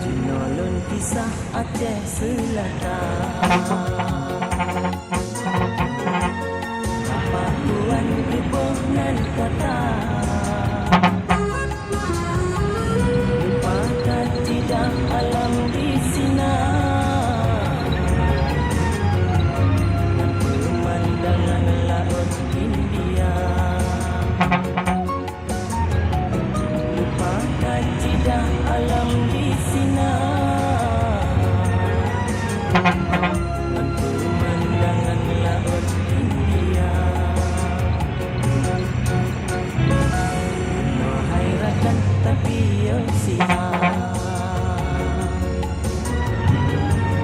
Jinolon kisah Aceh Selatan, apa tuan ibuh nan kata, lupakan tidak alam di sini, dan pemandangan laut India. Lupakan tidak alam di sini, dan pemandangan laut India. No hairatan tapi yang sihat,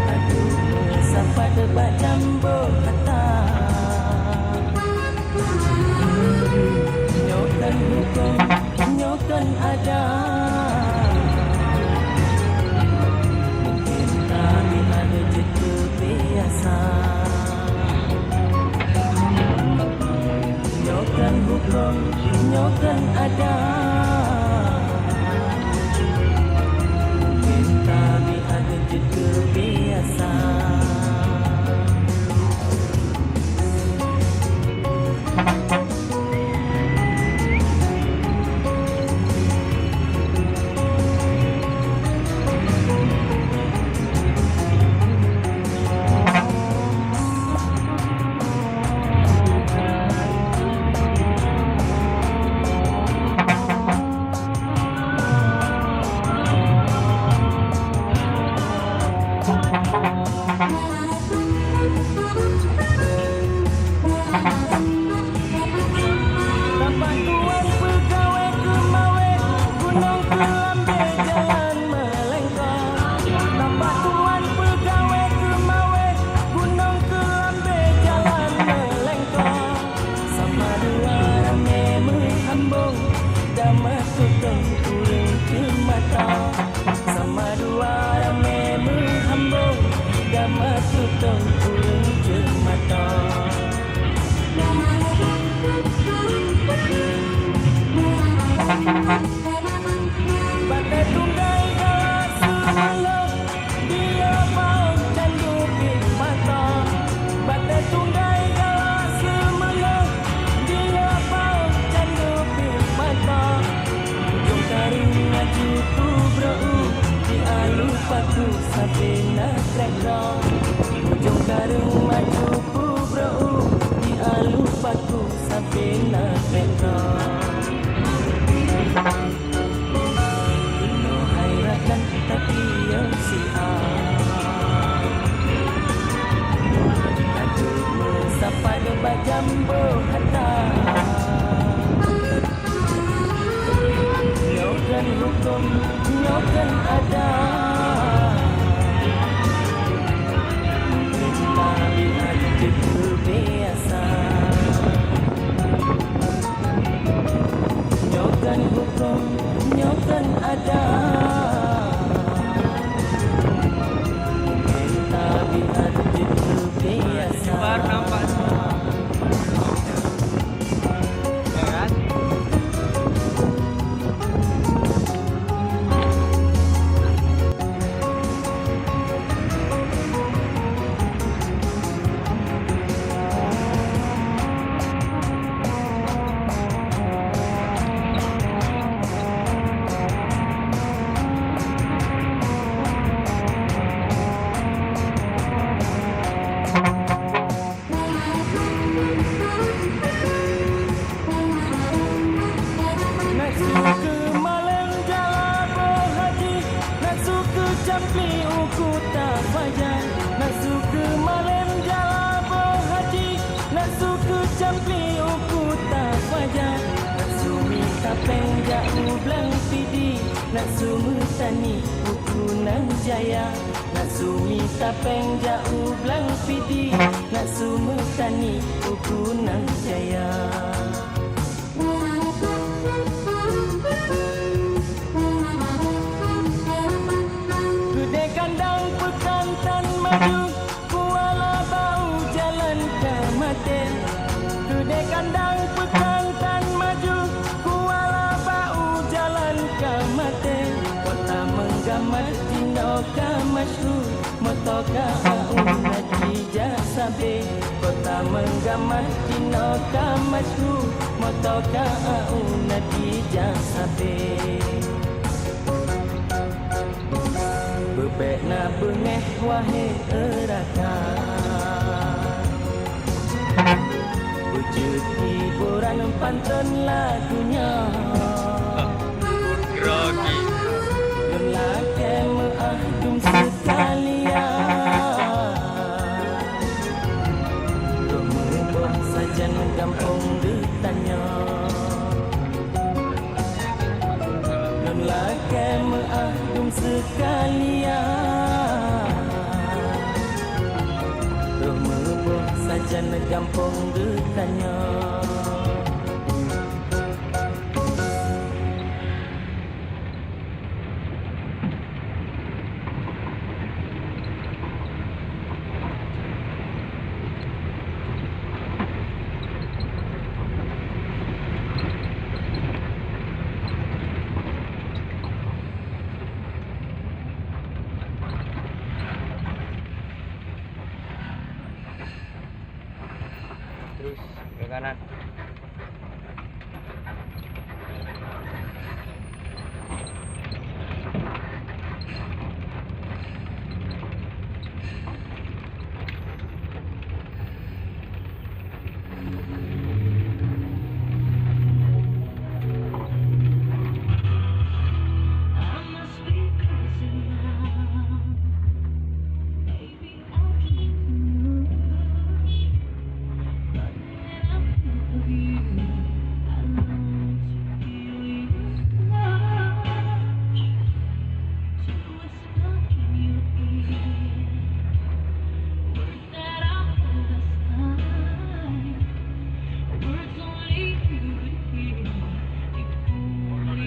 aduh sampai debat jambu kata, nyokan hukum nyokan ada. Mungkin kami ada jeda biasa, nyokan hukum nyokan ada. Mungkin kami ada jeda biasa. Bagai tunggai galas semalam, dia mau candu pin mata. Bagai tunggai galas semalam, dia mau candu pin mata. Ujung taring maju tu bro, dia lupaku sampai nak kereta. Ujung taring maju tu bro, dia lupaku sampai nak kereta. Penuh hairatan tapi yang sihat, aduh sampai debat jambu kata, nyokan hukum nyokan ada. Kita lihat jeda biasa, nyokan hukum nyokan ada. Kita lihat jeda biasa. Nampak suka malam jalan berhaji, nak suka campli uku tak fajar. Nak suka malam jalan berhaji, nak suka campli uku tak fajar. Nak sumi tapeng jauh belang pidi, nak sumu tani uku nang jaya. Nak sumi tapeng jauh belang pidi, nak sumu tani uku nang jaya. Kedai kandang pekantan maju, kuala bau jalan ke mati. Kedai kandang pekantan maju, kuala bau jalan ke mati. Kota menggambar tinoka masyhur, motoka au natija sabe. Kota menggambar tinoka masyhur, motoka au natija sabe. Bebek na bengeh wahai erakan, wujud hiburan pantun lagunya. Grogi. Lelaki mengahdum sekalian, rumah sajan kampung ditanya. Lelaki mengahdum sekalian, rumah sajan kampung ditanya. Terus ke kanan.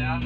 Ya.